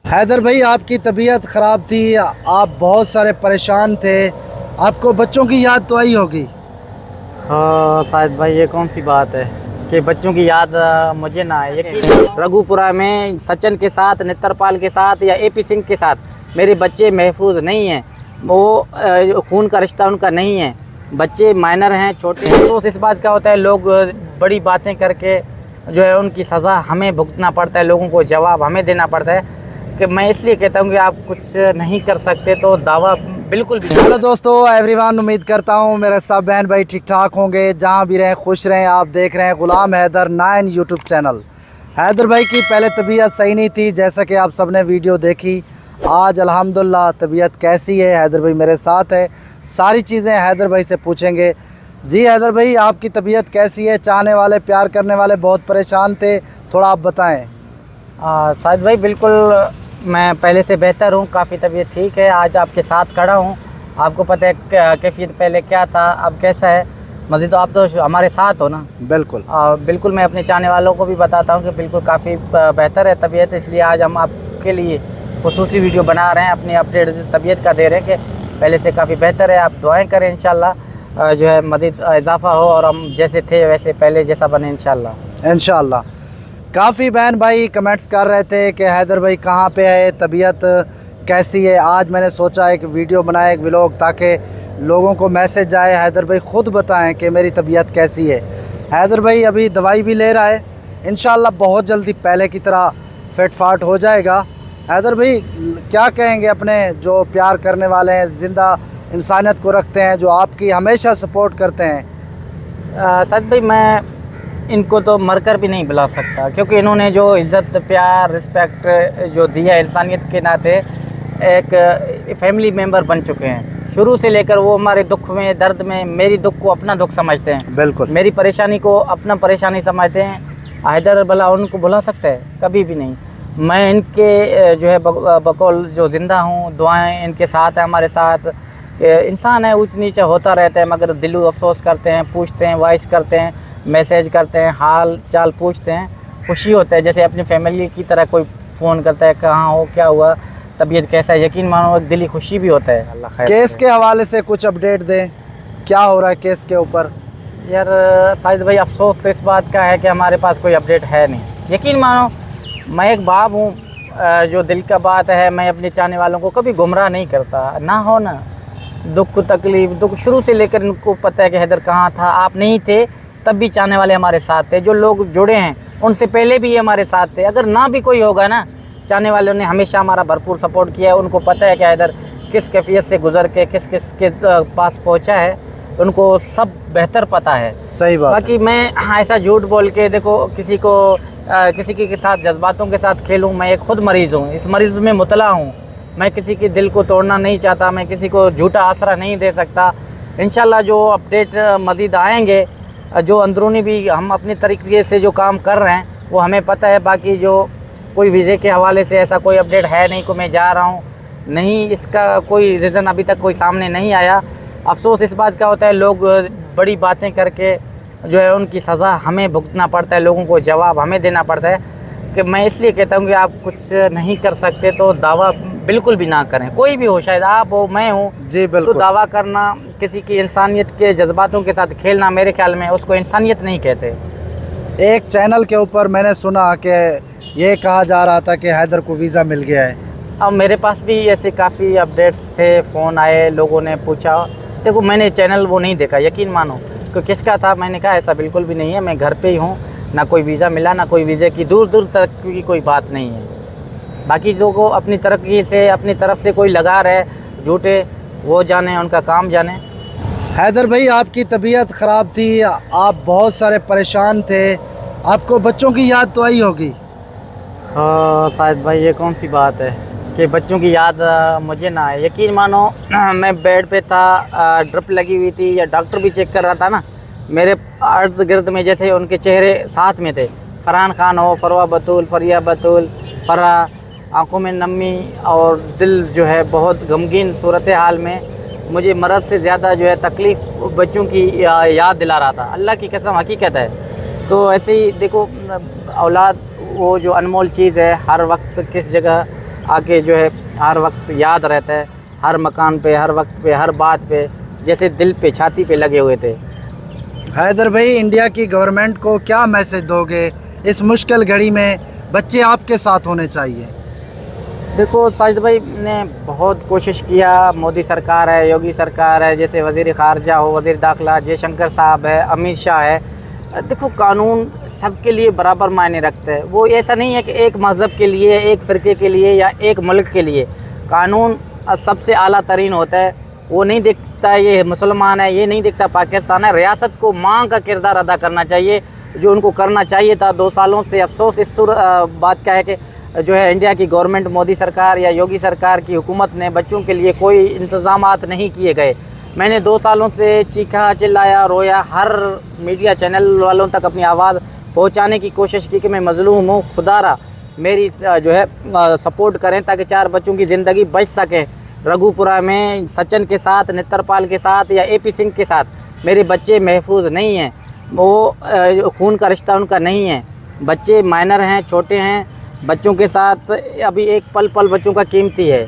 हैदर भाई, आपकी तबीयत ख़राब थी, आप बहुत सारे परेशान थे, आपको बच्चों की याद तो आई होगी। हाँ शायद भाई, ये कौन सी बात है कि बच्चों की याद मुझे ना आए। यकीन रघुपुरा में सचिन के साथ, नेत्रपाल के साथ या एपी सिंह के साथ मेरे बच्चे महफूज नहीं हैं। वो खून का रिश्ता उनका नहीं है, बच्चे माइनर हैं, छोटे। अफसोस इस बात का होता है, लोग बड़ी बातें करके जो है उनकी सज़ा हमें भुगतना पड़ता है, लोगों को जवाब हमें देना पड़ता है। कि मैं इसलिए कहता हूँ कि आप कुछ नहीं कर सकते तो दावा बिल्कुल भी। हेलो दोस्तों, एवरीवन, उम्मीद करता हूँ मेरे सब बहन भाई ठीक ठाक होंगे, जहाँ भी रहें खुश रहें। आप देख रहे हैं गुलाम हैदर 9 यूट्यूब चैनल। हैदर भाई की पहले तबीयत सही नहीं थी, जैसा कि आप सबने वीडियो देखी। आज अल्हम्दुलिल्लाह तबीयत कैसी है, हैदर भाई मेरे साथ है, सारी चीज़ें हैदर भाई से पूछेंगे। जी हैदर भाई, आपकी तबीयत कैसी है? चाहने वाले, प्यार करने वाले बहुत परेशान थे, थोड़ा आप बताएँ। शायद भाई बिल्कुल मैं पहले से बेहतर हूँ, काफ़ी तबीयत ठीक है। आज आपके साथ खड़ा हूँ, आपको पता है कैफियत पहले क्या था, अब कैसा है। मज़ीद तो आप तो हमारे साथ हो ना। बिल्कुल बिल्कुल मैं अपने चाहने वालों को भी बताता हूँ कि बिल्कुल काफ़ी बेहतर है तबीयत, इसलिए आज हम आपके लिए खुसूसी वीडियो बना रहे हैं, अपनी अपडेट तबीयत का दे रहे हैं कि पहले से काफ़ी बेहतर है। आप दुआएँ करें, इंशाल्लाह जो है मज़ीद इजाफ़ा हो और हम जैसे थे वैसे पहले जैसा बने इंशाल्लाह। इंशाल्लाह। काफ़ी बहन भाई कमेंट्स कर रहे थे कि हैदर भाई कहाँ पे है, तबीयत कैसी है। आज मैंने सोचा एक वीडियो बनाए, एक व्लॉग, ताकि लोगों को मैसेज आए, हैदर भाई ख़ुद बताएं कि मेरी तबीयत कैसी है। हैदर भाई अभी दवाई भी ले रहा है, इंशाल्लाह बहुत जल्दी पहले की तरह फिट फाट हो जाएगा। हैदर भाई क्या कहेंगे अपने जो प्यार करने वाले हैं, ज़िंदा इंसानियत को रखते हैं, जो आपकी हमेशा सपोर्ट करते हैं? सच भाई, मैं इनको तो मरकर भी नहीं बुला सकता, क्योंकि इन्होंने जो इज़्ज़त, प्यार, रिस्पेक्ट जो दिया इंसानियत के नाते, एक फैमिली मेम्बर बन चुके हैं। शुरू से लेकर वो हमारे दुख में, दर्द में, मेरी दुख को अपना दुख समझते हैं, बिल्कुल मेरी परेशानी को अपना परेशानी समझते हैं। हैदर भला उनको बुला सकता है? कभी भी नहीं। मैं इनके जो है बकौल जो ज़िंदा हूँ, दुआएँ इनके साथ हैं, हमारे साथ। इंसान है, ऊँच नीचे होता रहता है, मगर दिलो अफसोस करते हैं, पूछते हैं, वॉइस करते हैं, मैसेज करते हैं, हाल चाल पूछते हैं, खुशी होता है जैसे अपनी फैमिली की तरह कोई फ़ोन करता है, कहाँ हो, क्या हुआ, तबीयत कैसा है। यकीन मानो एक दिली खुशी भी होता है। अल्लाह खैर। केस के हवाले से कुछ अपडेट दें, क्या हो रहा है केस के ऊपर? यार शायद भाई अफसोस तो इस बात का है कि हमारे पास कोई अपडेट है नहीं। यकीन मानो मैं एक बाप हूँ, जो दिल का बात है, मैं अपने चाहने वालों को कभी गुमराह नहीं करता। ना हो ना दुख तकलीफ़, दुख शुरू से लेकर इनको पता है कि हैदर कहाँ था। आप नहीं थे तब भी चाहने वाले हमारे साथ थे, जो लोग जुड़े हैं उनसे पहले भी ये हमारे साथ थे। अगर ना भी कोई होगा ना, चाहने वालों ने हमेशा हमारा भरपूर सपोर्ट किया है। उनको पता है कि हैदर किस कैफियत से गुज़र के किस किस के पास पहुंचा है, उनको सब बेहतर पता है। सही बात। बाकी मैं ऐसा झूठ बोल के देखो किसी को किसी के साथ जज्बातों के साथ खेलूँ? मैं एक ख़ुद मरीज़ हूँ, इस मरीज़ में मुतला हूँ। मैं किसी के दिल को तोड़ना नहीं चाहता, मैं किसी को झूठा आसरा नहीं दे सकता। इंशाल्लाह जो अपडेट मज़ीद आएंगे, जो अंदरूनी भी हम अपने तरीके से जो काम कर रहे हैं वो हमें पता है। बाकी जो कोई वीज़े के हवाले से ऐसा कोई अपडेट है नहीं को मैं जा रहा हूँ, नहीं इसका कोई रीज़न अभी तक कोई सामने नहीं आया। अफसोस इस बात का होता है, लोग बड़ी बातें करके जो है उनकी सज़ा हमें भुगतना पड़ता है, लोगों को जवाब हमें देना पड़ता है। कि मैं इसलिए कहता हूँ कि आप कुछ नहीं कर सकते तो दावा बिल्कुल भी ना करें। कोई भी हो, शायद आप हो, मैं हूँ जी बिल्कुल। तो दावा करना, किसी की इंसानियत के जज्बातों के साथ खेलना, मेरे ख्याल में उसको इंसानियत नहीं कहते। एक चैनल के ऊपर मैंने सुना कि ये कहा जा रहा था कि हैदर को वीज़ा मिल गया है। अब मेरे पास भी ऐसे काफ़ी अपडेट्स थे, फ़ोन आए, लोगों ने पूछा। देखो मैंने चैनल वो नहीं देखा, यकीन मानो कि किसका था। मैंने कहा ऐसा बिल्कुल भी नहीं है, मैं घर पे ही हूँ, ना कोई वीज़ा मिला, ना कोई वीज़े की दूर दूर तक की कोई बात नहीं है। बाकी जो को अपनी तरक्की से, अपनी तरफ से कोई लगा रहे झूठे, वो जाने, उनका काम जाने। हैदर भाई आपकी तबीयत ख़राब थी, आप बहुत सारे परेशान थे, आपको बच्चों की याद तो आई होगी। हाँ शायद भाई, ये कौन सी बात है कि बच्चों की याद मुझे ना आए। यकीन मानो मैं बेड पे था, ड्रिप लगी हुई थी, या डॉक्टर भी चेक कर रहा था ना, मेरे अर्द गिर्द में जैसे उनके चेहरे साथ में थे। फरहान खान हो, फरवा बतूल, फरिया बतूल, फरा, आँखों में नमी और दिल जो है बहुत गमगीन सूरत हाल में। मुझे मरज़ से ज़्यादा जो है तकलीफ़ बच्चों की याद दिला रहा था। अल्लाह की कसम हकीकत है। तो ऐसे ही देखो, औलाद वो जो अनमोल चीज़ है, हर वक्त किस जगह आके जो है हर वक्त याद रहता है, हर मकान पे, हर वक्त पे, हर बात पे, जैसे दिल पे, छाती पे लगे हुए थे। हैदर भाई, इंडिया की गवर्नमेंट को क्या मैसेज दोगे? इस मुश्किल घड़ी में बच्चे आपके साथ होने चाहिए। देखो साजिद भाई ने बहुत कोशिश किया, मोदी सरकार है, योगी सरकार है, जैसे वज़ीर ख़ारजा हो, वज़ीर दाखिला जयशंकर साहब है, अमित शाह है। देखो कानून सबके लिए बराबर मायने रखते हैं। वो ऐसा नहीं है कि एक मज़हब के लिए, एक फ़िरके के लिए या एक मुल्क के लिए। कानून सबसे आला तरीन होता है। वो नहीं देखता ये मुसलमान है, ये नहीं देखता पाकिस्तान है। रियासत को माँ का किरदार अदा करना चाहिए, जो उनको करना चाहिए था 2 सालों से। अफसोस इस बात का है कि जो है इंडिया की गवर्नमेंट, मोदी सरकार या योगी सरकार की हुकूमत ने बच्चों के लिए कोई इंतज़ामात नहीं किए गए। मैंने 2 सालों से चीखा, चिल्लाया, रोया, हर मीडिया चैनल वालों तक अपनी आवाज़ पहुंचाने की कोशिश की कि मैं मज़लूम हूँ, खुदारा मेरी जो है सपोर्ट करें ताकि 4 बच्चों की ज़िंदगी बच सके। रघुपुरा में सचिन के साथ, नेत्रपाल के साथ या AP सिंह के साथ मेरे बच्चे महफूज नहीं हैं। वो खून का रिश्ता उनका नहीं है। बच्चे माइनर हैं, छोटे हैं। बच्चों के साथ अभी एक पल पल बच्चों का कीमती है।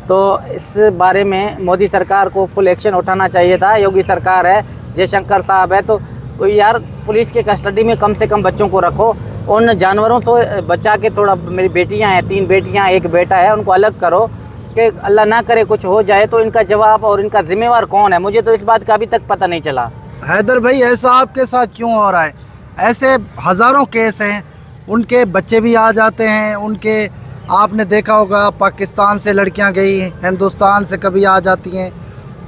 तो इस बारे में मोदी सरकार को फुल एक्शन उठाना चाहिए था। योगी सरकार है, जयशंकर साहब है, तो यार पुलिस के कस्टडी में कम से कम बच्चों को रखो। उन जानवरों से बचा के थोड़ा, मेरी बेटियां हैं, 3 बेटियां, 1 बेटा है, उनको अलग करो कि अल्लाह ना करे कुछ हो जाए तो इनका जवाब और इनका जिम्मेवार कौन है। मुझे तो इस बात का अभी तक पता नहीं चला। हैदर भाई, ऐसा आपके साथ क्यों हो रहा है? ऐसे हज़ारों केस हैं, उनके बच्चे भी आ जाते हैं। उनके आपने देखा होगा, पाकिस्तान से लड़कियां गई, हिंदुस्तान से कभी आ जाती हैं,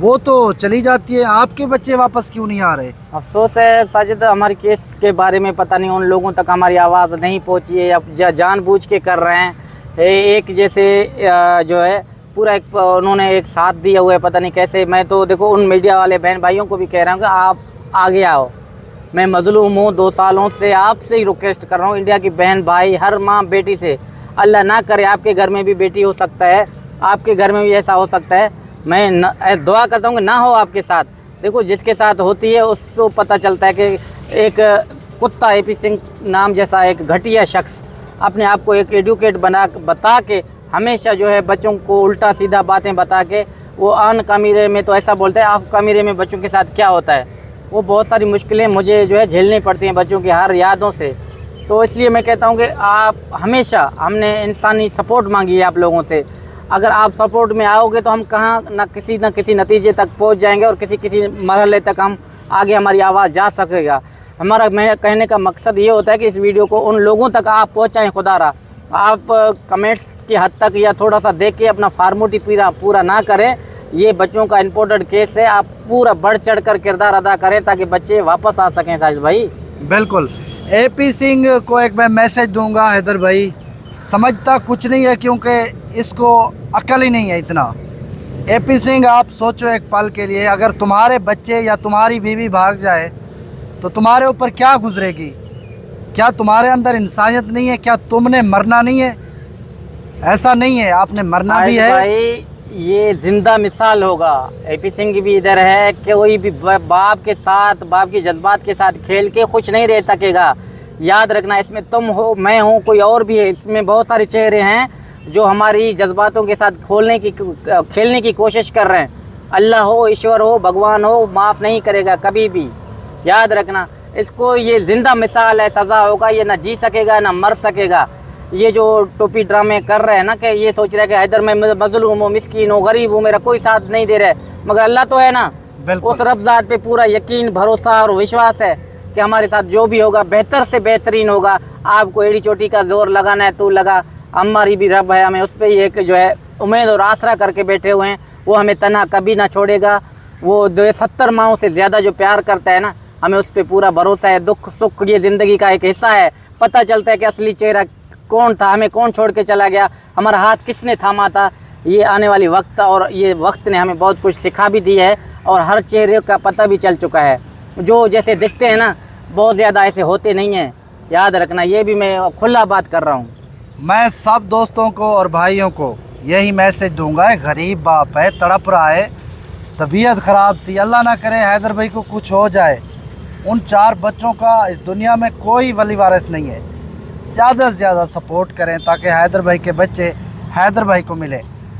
वो तो चली जाती है। आपके बच्चे वापस क्यों नहीं आ रहे? अफसोस है साजिद, हमारे केस के बारे में पता नहीं उन लोगों तक हमारी आवाज़ नहीं पहुंची है या जानबूझ के कर रहे हैं। एक जैसे जो है पूरा एक उन्होंने एक साथ दिया हुआ है, पता नहीं कैसे। मैं तो देखो उन मीडिया वाले बहन भाइयों को भी कह रहा हूँ कि आप आगे आओ। मैं मज़लूम हूँ, 2 सालों से आपसे ही रिक्वेस्ट कर रहा हूँ, इंडिया की बहन भाई, हर माँ बेटी से, अल्लाह ना करे आपके घर में भी बेटी हो सकता है, आपके घर में भी ऐसा हो सकता है। मैं दुआ करता हूँ कि ना हो आपके साथ। देखो जिसके साथ होती है उसको पता चलता है कि एक कुत्ता, AP सिंह नाम जैसा एक घटिया शख्स अपने आप को एक एडुकेट बता के हमेशा जो है बच्चों को उल्टा सीधा बातें बता के, वो आन कामिरे में तो ऐसा बोलते हैं, आफ कामिरे में बच्चों के साथ क्या होता है। वो बहुत सारी मुश्किलें मुझे जो है झेलनी पड़ती हैं बच्चों की हर यादों से। तो इसलिए मैं कहता हूँ कि आप हमेशा, हमने इंसानी सपोर्ट मांगी है आप लोगों से। अगर आप सपोर्ट में आओगे तो हम कहाँ न किसी नतीजे तक पहुँच जाएंगे और किसी मरहले तक हम आगे, हमारी आवाज़ जा सकेगा। हमारा मैं कहने का मकसद ये होता है कि इस वीडियो को उन लोगों तक आप पहुँचाएँ। खुदारा आप कमेंट्स की हद तक या थोड़ा सा देख के अपना फार्मूटी पूरा ना करें। ये बच्चों का इम्पोर्टेंट केस है, आप पूरा बढ़ चढ़ कर किरदार अदा करें ताकि बच्चे वापस आ सकें। साजिद भाई बिल्कुल, AP सिंह को एक मैं मैसेज दूंगा। हैदर भाई समझता कुछ नहीं है, क्योंकि इसको अकल ही नहीं है इतना। AP सिंह, आप सोचो एक पल के लिए, अगर तुम्हारे बच्चे या तुम्हारी बीवी भाग जाए तो तुम्हारे ऊपर क्या गुजरेगी? क्या तुम्हारे अंदर इंसानियत नहीं है? क्या तुमने मरना नहीं है? ऐसा नहीं है, आपने मरना भी है। भाई ये जिंदा मिसाल होगा। AP सिंह भी इधर है, कोई भी बाप के साथ, बाप के जज्बात के साथ खेल के खुश नहीं रह सकेगा। याद रखना, इसमें तुम हो, मैं हूँ, कोई और भी है। इसमें बहुत सारे चेहरे हैं जो हमारी जज्बातों के साथ खेलने की कोशिश कर रहे हैं। अल्लाह हो, ईश्वर हो, भगवान हो, माफ़ नहीं करेगा कभी भी। याद रखना, इसको ये जिंदा मिसाल है, सज़ा होगा। ये ना जी सकेगा ना मर सकेगा। ये जो टोपी ड्रामे कर रहे हैं ना, कि ये सोच रहे हैं कि हैदर मैं मजलूम हूँ, मिस्कीन हूँ, गरीब हूँ, मेरा कोई साथ नहीं दे रहा है, मगर अल्लाह तो है ना। उस रब ज़ात पे पूरा यकीन, भरोसा और विश्वास है कि हमारे साथ जो भी होगा बेहतर से बेहतरीन होगा। आपको एड़ी चोटी का जोर लगाना है तो लगा, हमारी भी रब है, हमें उस पर ही एक जो है उम्मीद और आसरा करके बैठे हुए हैं। वो हमें तन्हा कभी ना छोड़ेगा। वो 70 माहों से ज़्यादा जो प्यार करता है ना, हमें उस पर पूरा भरोसा है। दुख सुख ये ज़िंदगी का एक हिस्सा है। पता चलता है कि असली चेहरा कौन था, हमें कौन छोड़ के चला गया, हमारा हाथ किसने थामा था। ये आने वाली वक्त और ये वक्त ने हमें बहुत कुछ सिखा भी दिया है और हर चेहरे का पता भी चल चुका है। जो जैसे दिखते हैं ना, बहुत ज़्यादा ऐसे होते नहीं हैं। याद रखना, ये भी मैं खुला बात कर रहा हूँ। मैं सब दोस्तों को और भाइयों को यही मैसेज दूंगा। गरीब बाप है, तड़प रहा है, तबीयत ख़राब थी, अल्लाह ना करे हैदर भाई को कुछ हो जाए। उन 4 बच्चों का इस दुनिया में कोई वली वारिस नहीं है। ज़्यादा से ज़्यादा सपोर्ट करें ताकि हैदर भाई के बच्चे हैदर भाई को मिले।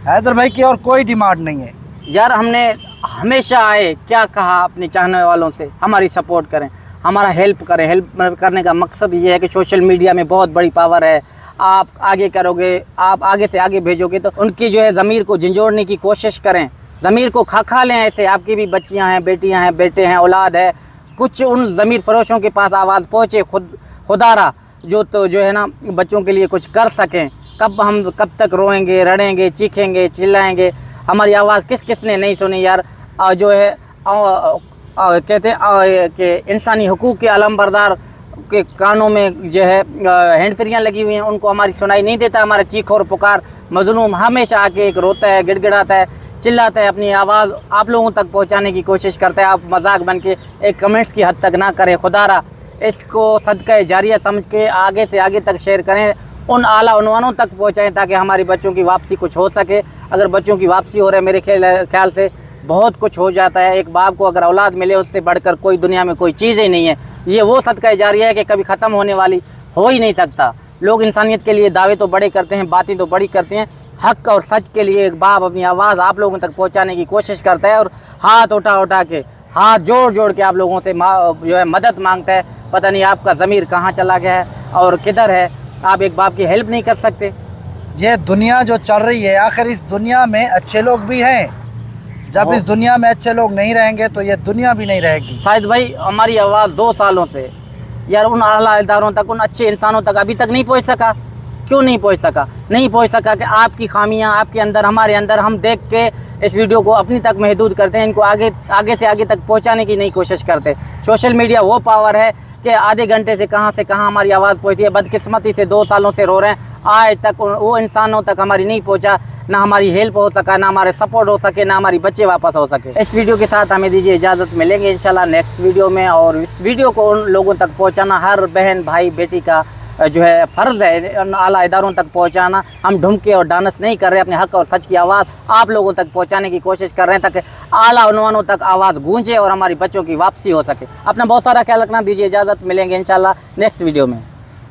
हैदर भाई की और कोई डिमांड नहीं है। यार हमने हमेशा आए क्या कहा अपने चाहने वालों से, हमारी सपोर्ट करें, हमारा हेल्प करें। हेल्प करने का मकसद ये है कि सोशल मीडिया में बहुत बड़ी पावर है, आप आगे करोगे, आप आगे से आगे भेजोगे तो उनकी जो है ज़मीर को झंझोड़ने की कोशिश करें, ज़मीर को खा लें। ऐसे आपकी भी बच्चियां हैं, बेटियां हैं, बेटे हैं, औलाद है, कुछ उन ज़मीर फरोशों के पास आवाज़ पहुँचे, खुदारा जो है ना बच्चों के लिए कुछ कर सकें। कब तक रोएंगे, रड़ेंगे, चीखेंगे, चिल्लाएंगे, हमारी आवाज़ किस ने नहीं सुनी यार। जो है कहते हैं कि इंसानी हुकूक के अलमबरदार के कानों में जो है हैंड फ्रियाँ लगी हुई हैं, उनको हमारी सुनाई नहीं देता। हमारा चीख और पुकार मजलूम हमेशा आके एक रोता है, गिड़गिड़ाता है, चिल्लाता है, अपनी आवाज़ आप लोगों तक पहुंचाने की कोशिश करता है। आप मजाक बन के एक कमेंट्स की हद तक ना करें, खुदारा इसको सदका जारिया समझ के आगे से आगे तक शेयर करें, उन आला उन्वानों तक पहुंचाएं ताकि हमारी बच्चों की वापसी कुछ हो सके। अगर बच्चों की वापसी हो रही है, मेरे ख्याल से बहुत कुछ हो जाता है। एक बाप को अगर औलाद मिले, उससे बढ़कर कोई दुनिया में कोई चीज़ ही नहीं है। ये वो सदका जारिया है कि कभी ख़त्म होने वाली हो ही नहीं सकता। लोग इंसानियत के लिए दावे तो बड़े करते हैं, बातें तो बड़ी करते हैं, हक़ और सच के लिए एक बाप अपनी आवाज़ आप लोगों तक पहुंचाने की कोशिश करता है और हाथ उठा के, हाथ जोड़ के आप लोगों से जो है मदद मांगता है। पता नहीं आपका ज़मीर कहाँ चला गया है और किधर है, आप एक बाप की हेल्प नहीं कर सकते। ये दुनिया जो चल रही है, आखिर इस दुनिया में अच्छे लोग भी हैं। जब इस दुनिया में अच्छे लोग नहीं रहेंगे तो ये दुनिया भी नहीं रहेगी। शायद भाई हमारी आवाज़ 2 सालों से यार उन आला इदारों तक, उन अच्छे इंसानों तक अभी तक नहीं पहुंच सका। क्यों नहीं पहुंच सका? नहीं पहुंच सका कि आपकी खामियां आपके अंदर, हमारे अंदर, हम देख के इस वीडियो को अपनी तक महदूद करते हैं, इनको आगे से आगे तक पहुंचाने की नहीं कोशिश करते। सोशल मीडिया वो पावर है कि आधे घंटे से कहाँ हमारी आवाज़ पहुंचती है। बदकिस्मती से 2 सालों से रो रहे हैं, आज तक वो इंसानों तक हमारी नहीं पहुंचा, ना हमारी हेल्प हो सका, ना हमारे सपोर्ट हो सके, ना हमारी बच्चे वापस हो सके। इस वीडियो के साथ हमें दीजिए इजाज़त, मिलेंगे इंशाल्लाह नेक्स्ट वीडियो में। और इस वीडियो को उन लोगों तक पहुंचाना हर बहन भाई बेटी का जो है फ़र्ज़ है, आला इदारों तक पहुंचाना। हम ढुमके और डांस नहीं कर रहे, अपने हक़ और सच की आवाज़ आप लोगों तक पहुंचाने की कोशिश कर रहे हैं ताकि आला उन्वानों तक आवाज़ गूंजे और हमारी बच्चों की वापसी हो सके। अपना बहुत सारा ख्याल रखना, दीजिए इजाज़त, मिलेंगे इंशाल्लाह नेक्स्ट वीडियो में।